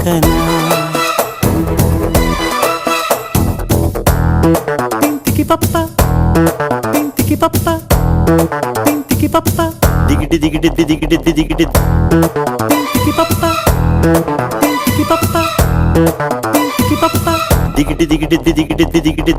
తాకనా. పింతికి పప్ప పింతికి పప్ప పింతికి పప్ప దిగిటి దిగిటి దిగిటి దిగిటి పింతికి పప్ప పింతికి పప్ప పింతికి పప్ప దిగిటి దిగిటి దిగిటి దిగిటి.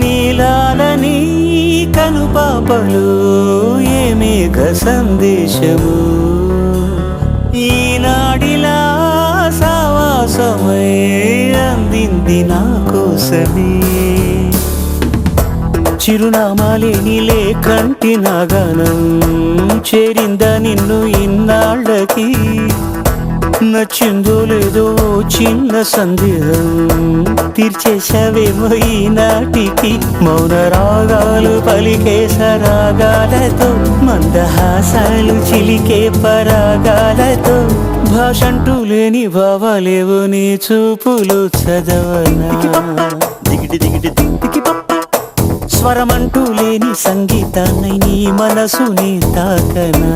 నీలాలని కనుపాపలు ఏ మేఘ సందేశము ఈనాడిలా సావాసమై అందింది నా కోసమే. చిరునామాలేని లేకంటి నాగానం చేరిందా నిన్ను ఇన్నాళ్ళకి. నచ్చిందో లేదో చిన్న సందేహం తీర్చేశావేమో ఈనాటికి. మౌన రాగాలు పలికే సరాగాలతో మందహాసాలు చిలికే పరాగాలతో భాషంటూ లేని భావాలేవు నీ చూపులు చదవనా. దిగిటి దిగిటి దిగిటి స్వరమంటూ లేని సంగీతాన్ని నీ మనసుని తాకనా.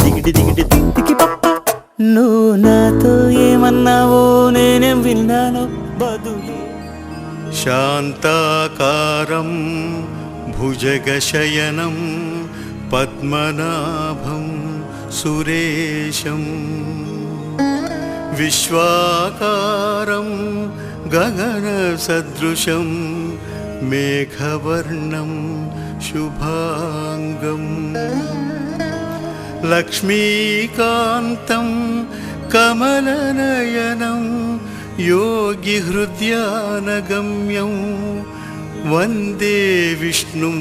దిగిటి దిగిటి దిగిటి నువ్వు నాతో ఏమన్నావో నేనేం విన్నాను బదులే. శాంతాకారం భుజగశయనం పద్మనాభం సురేశం విశ్వాకారం గగన సదృశం మేఘవర్ణం శుభాంగం లక్ష్మీకాంతం కమలనయనం యోగిహృద్యానగమ్యం వందే విష్ణుం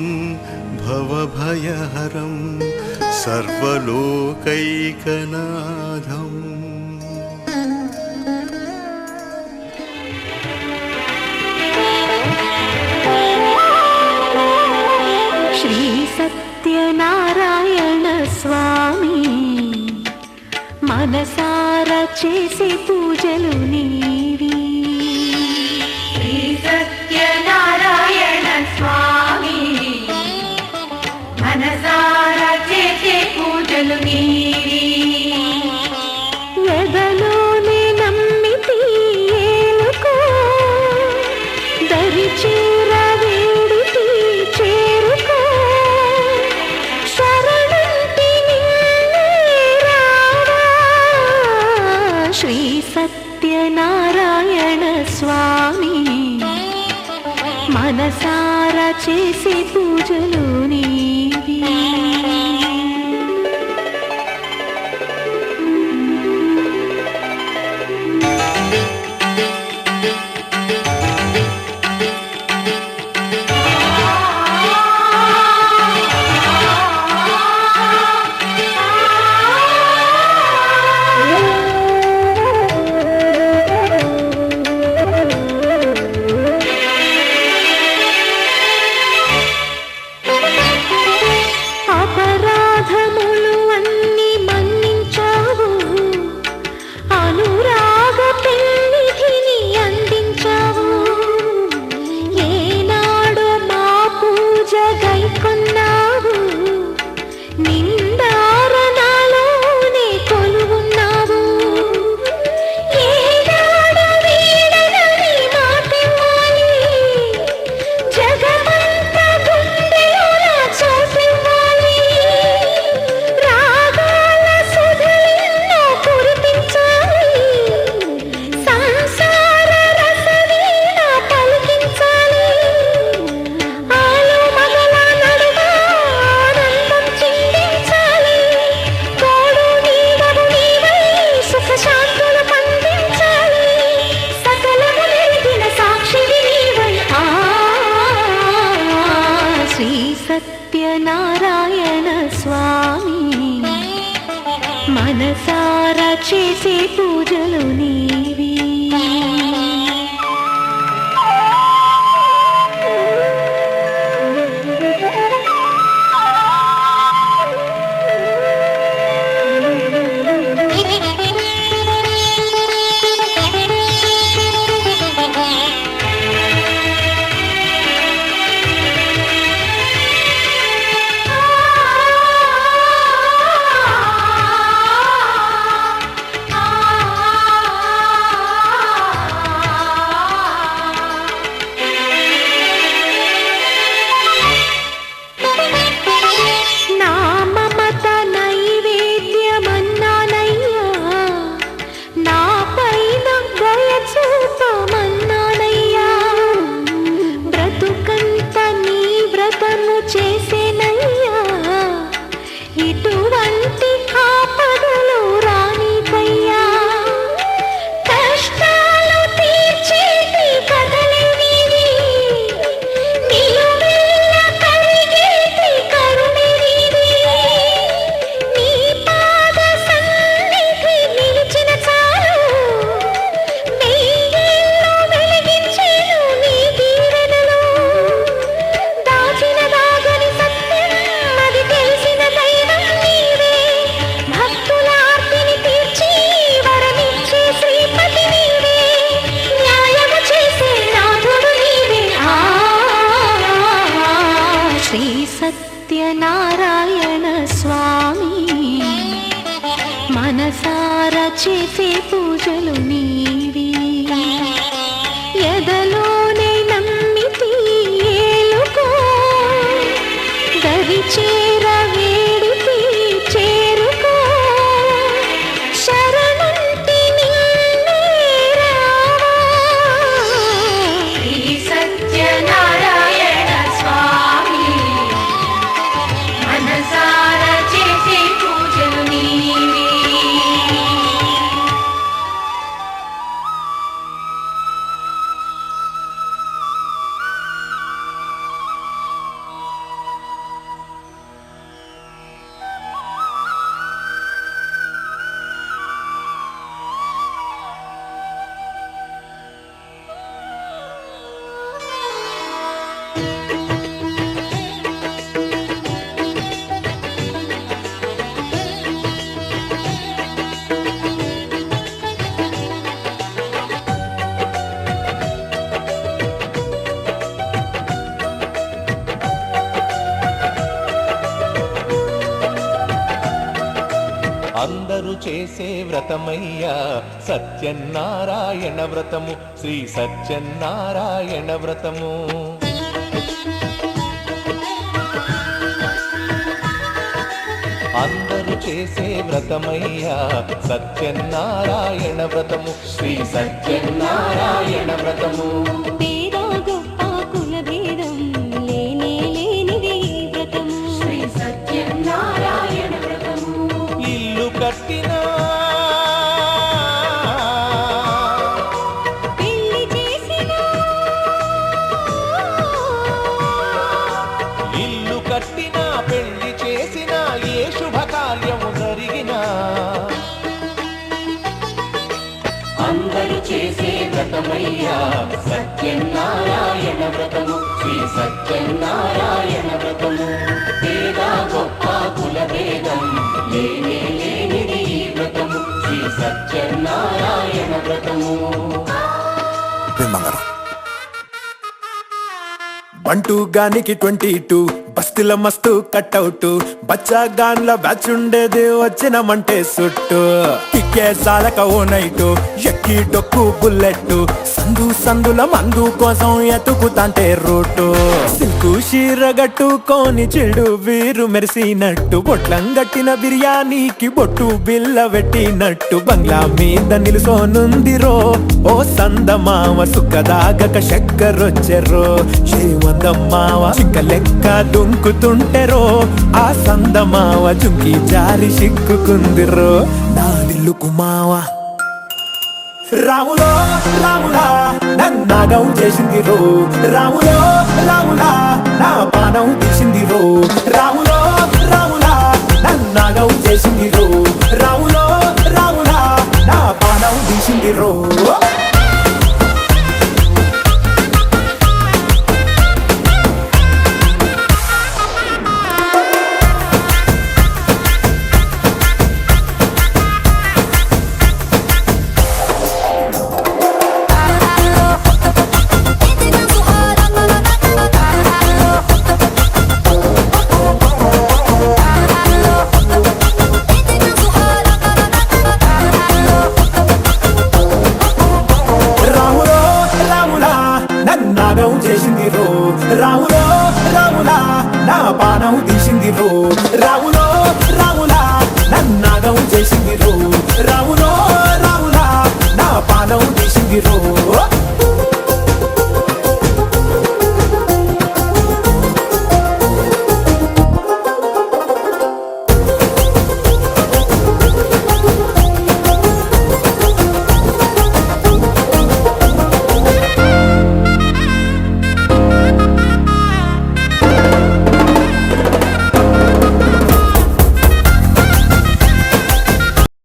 భవభయహరం సర్వలోకైకనాథం. శ్రీ సత్యనారాయణ స్వామి మనసారా చేసే పూజలు నీవి. శ్రీ సత్యనారాయణ స్వామి మనసారా చేసే పూజలు నీవి. ఎదలోనే నమ్మితి ఏలుకో దరిచేర వేడితి చేరుకో శరణంటి నిన్నే రావా. శ్రీ సత్యనారాయణ స్వామి మనసారా చేసే పూజలు నీవి. సత్యనారాయణ స్వామి మనసారా చేసే పూజలు నీ చేర వేడితి చేరుకో శరణంటి నిన్నే రావా శ్రీ సత్యనారాయణ స్వామి మనసార చేసే పూజలు నీవే అందరూ చేసే వ్రతమయ్యా సత్యనారాయణ వ్రతము శ్రీ సత్యనారాయణ వ్రతము అందరూ చేసే వ్రతమయ్యా సత్యనారాయణ వ్రతము శ్రీ సత్యనారాయణ వ్రతము పేద గొప్ప కుల భేదం లేనే లేనిది ఈ వ్రతము శ్రీ సత్యనారాయణ వ్రతము ఇల్లు కట్టినా పెళ్లి చేసినా ఇల్లు కట్టినా పెళ్లి చేసినా ఏ శుభకార్యము జరిగినా అందరూ చేసే వ్రతమయ్యా సత్యనారాయణ వ్రతము శ్రీ సత్యనారాయణ వ్రతము పేద గొప్ప కుల భేదం లేనే లేనిది ఈ వ్రతము శ్రీ సత్యనారాయణ వ్రతము బంటూ గానికి 22 బస్తిల మస్తు కట్అవుట్ బచ్చా గాన్ల బ్యాచ్ ఉండేది వచ్చినమంటే సుట్టు కిక్కే సాలక ఓ నైటు ఎక్కి డొక్కు బుల్లెట్ సందు సందుల మందు కోసం ఎతుకుతాంటే రూటు సిల్కు షీర గట్టుకొని చెడు వీరు మెరిసినట్టు బొట్లం గట్టిన బిర్యానీకి బొట్టు బిల్ల పెట్టినట్టు బంగ్లా మీద నిలుసోనుందిరో ఓ సందమావ సుఖదాగక చక్కరొచ్చెరో శ్రీమందమ్మావ చిక్క లెక్క దుంకుతుంటెరో ఆ సందమావ చుంకి జారి సిక్కుకుందిరో నా దిల్లుకు మావ రాములో రాములా నన్నాగం చేసింది రో రాములో రాములా నా పానం తీసింది రో రాములో రాములా నన్నాగం చేసింది రో రాములో రాములా నా పానం తీసింది రో